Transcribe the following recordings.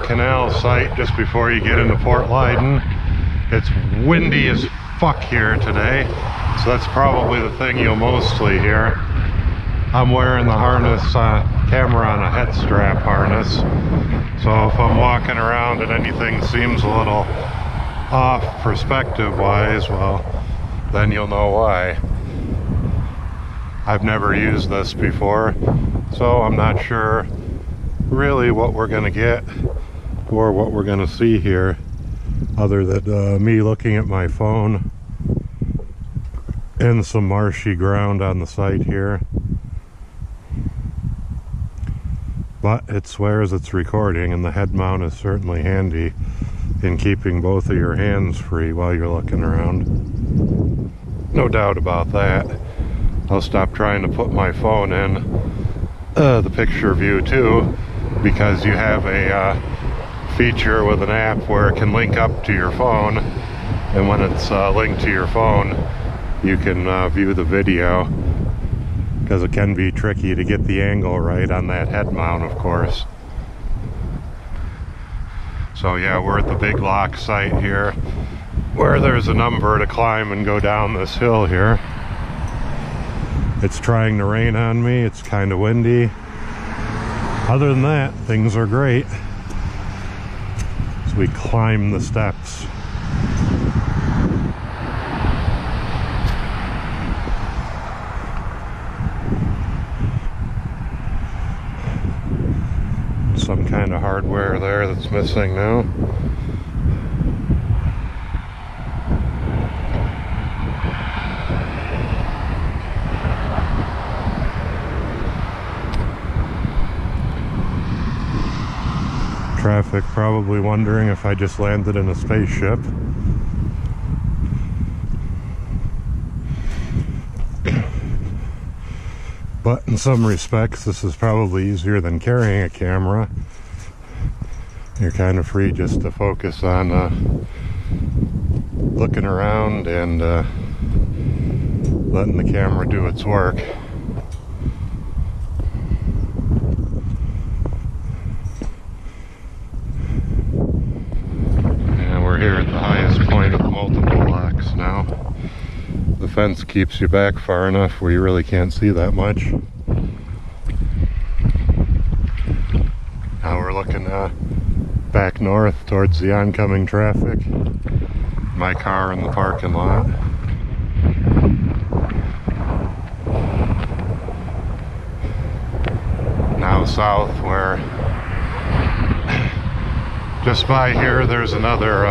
Canal site just before you get into Port Leyden. It's windy as fuck here today, so that's probably the thing you'll mostly hear. I'm wearing the harness, camera on a head strap harness, so if I'm walking around and anything seems a little off perspective wise, well, then you'll know why. I've never used this before, so I'm not sure really what we're gonna get or what we're gonna see here, other than me looking at my phone and some marshy ground on the site here. But it swears it's recording, and the head mount is certainly handy in keeping both of your hands free while you're looking around. No doubt about that. I'll stop trying to put my phone in the picture view too, because you have a feature with an app where it can link up to your phone, and when it's linked to your phone you can view the video, because it can be tricky to get the angle right on that head mount, of course. So yeah, we're at the big lock site here, where there's a number to climb and go down this hill here. It's trying to rain on me, it's kind of windy. Other than that, things are great as we climb the steps. Some kind of hardware there that's missing now. Traffic probably wondering if I just landed in a spaceship. But in some respects, this is probably easier than carrying a camera. You're kind of free just to focus on looking around and letting the camera do its work. And we're here at the highest point of the multiple locks now. The fence keeps you back far enough where you really can't see that much. Now we're looking back north towards the oncoming traffic. My car in the parking lot. Now south, where just by here there's another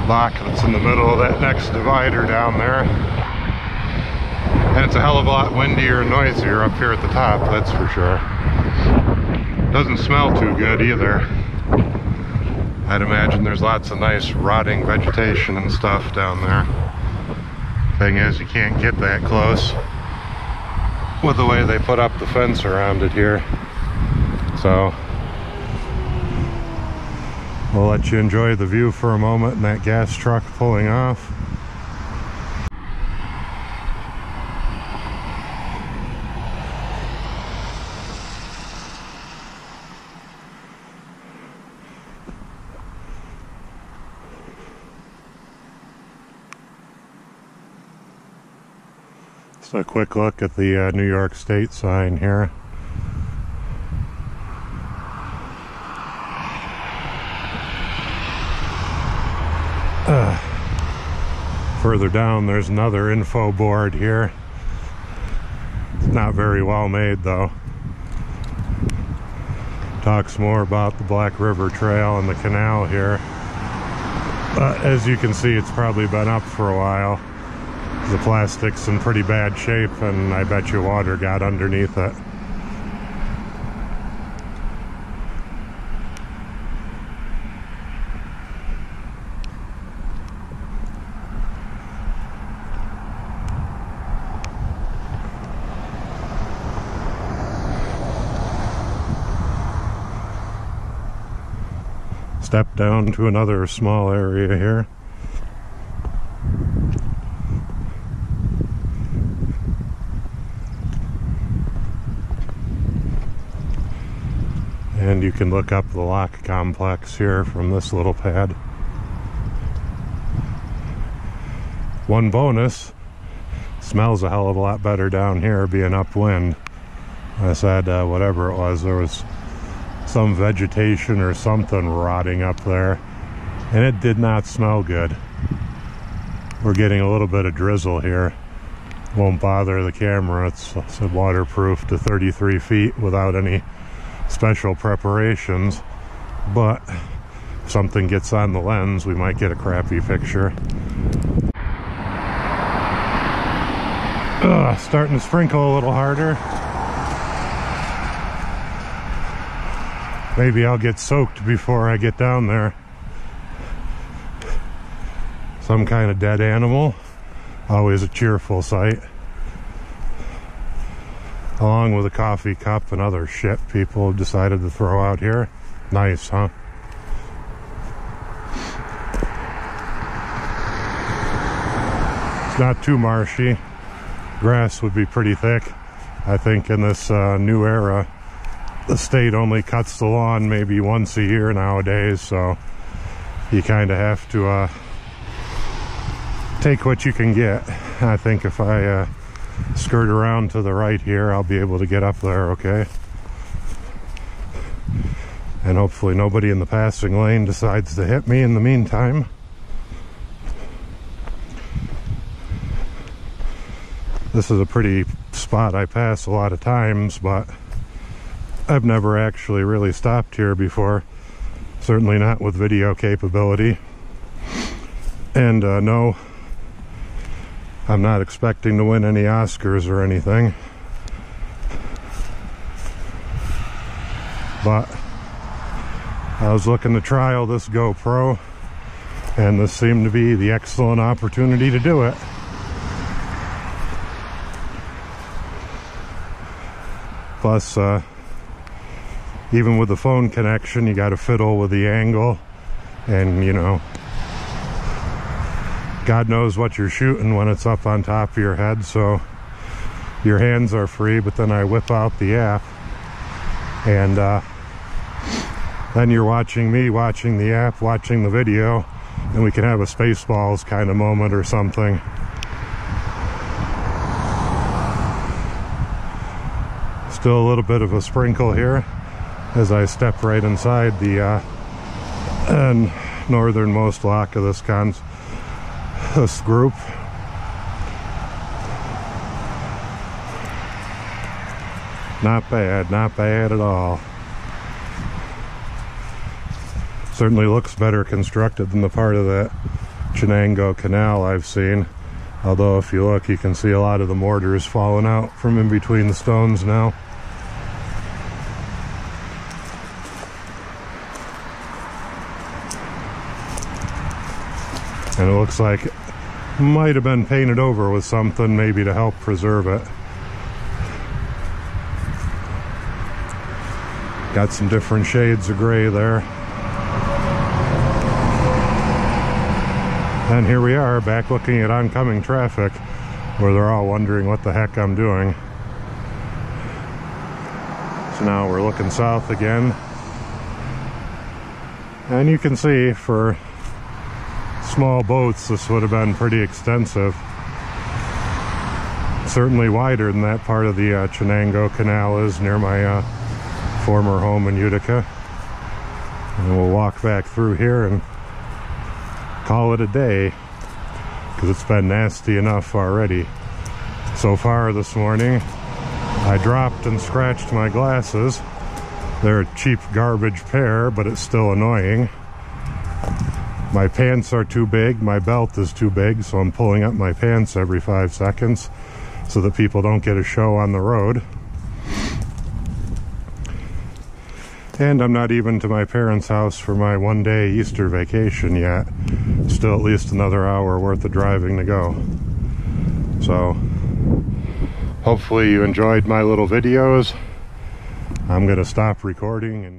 lock that's in the middle of that next divider down there, and it's a hell of a lot windier and noisier up here at the top, that's for sure. Doesn't smell too good either. I'd imagine there's lots of nice rotting vegetation and stuff down there. Thing is, you can't get that close with the way they put up the fence around it here, so we'll let you enjoy the view for a moment and that gas truck pulling off. Just a quick look at the New York State sign here. Further down there's another info board here. It's not very well made though. Talks more about the Black River Trail and the canal here. But as you can see, it's probably been up for a while. The plastic's in pretty bad shape, and I bet you water got underneath it. Step down to another small area here. And you can look up the lock complex here from this little pad. One bonus, smells a hell of a lot better down here being upwind. I said whatever it was, there was some vegetation or something rotting up there, and it did not smell good. We're getting a little bit of drizzle here. Won't bother the camera. It's waterproof to 33 feet without any special preparations, but if something gets on the lens, we might get a crappy picture. Starting to sprinkle a little harder. Maybe I'll get soaked before I get down there. Some kind of dead animal, always a cheerful sight. Along with a coffee cup and other shit people have decided to throw out here. Nice, huh? It's not too marshy. Grass would be pretty thick. I think in this new era, the state only cuts the lawn maybe once a year nowadays, so you kind of have to take what you can get. I think if I skirt around to the right here, I'll be able to get up there okay. And hopefully nobody in the passing lane decides to hit me in the meantime. This is a pretty spot I pass a lot of times, but I've never actually really stopped here before. Certainly not with video capability. And no, I'm not expecting to win any Oscars or anything. But I was looking to trial this GoPro, and this seemed to be the excellent opportunity to do it. Plus, even with the phone connection, you got to fiddle with the angle, and you know, God knows what you're shooting when it's up on top of your head, so your hands are free. But then I whip out the app, and then you're watching me, watching the app, watching the video, and we can have a Spaceballs kind of moment or something. Still a little bit of a sprinkle here as I step right inside the northernmost lock of this group. Not bad at all. Certainly looks better constructed than the part of that Chenango Canal I've seen. Although if you look, you can see a lot of the mortars falling out from in between the stones now. And it looks like it might have been painted over with something, maybe to help preserve it. Got some different shades of gray there. And here we are, back looking at oncoming traffic, where they're all wondering what the heck I'm doing. So now we're looking south again. And you can see, for small boats, this would have been pretty extensive. Certainly wider than that part of the Chenango Canal is near my former home in Utica. And we'll walk back through here and call it a day, because it's been nasty enough already. So far this morning, I dropped and scratched my glasses. They're a cheap garbage pair, but it's still annoying. My pants are too big, my belt is too big, so I'm pulling up my pants every 5 seconds so that people don't get a show on the road. And I'm not even to my parents' house for my one-day Easter vacation yet. Still at least another hour worth of driving to go. So, hopefully you enjoyed my little videos. I'm going to stop recording and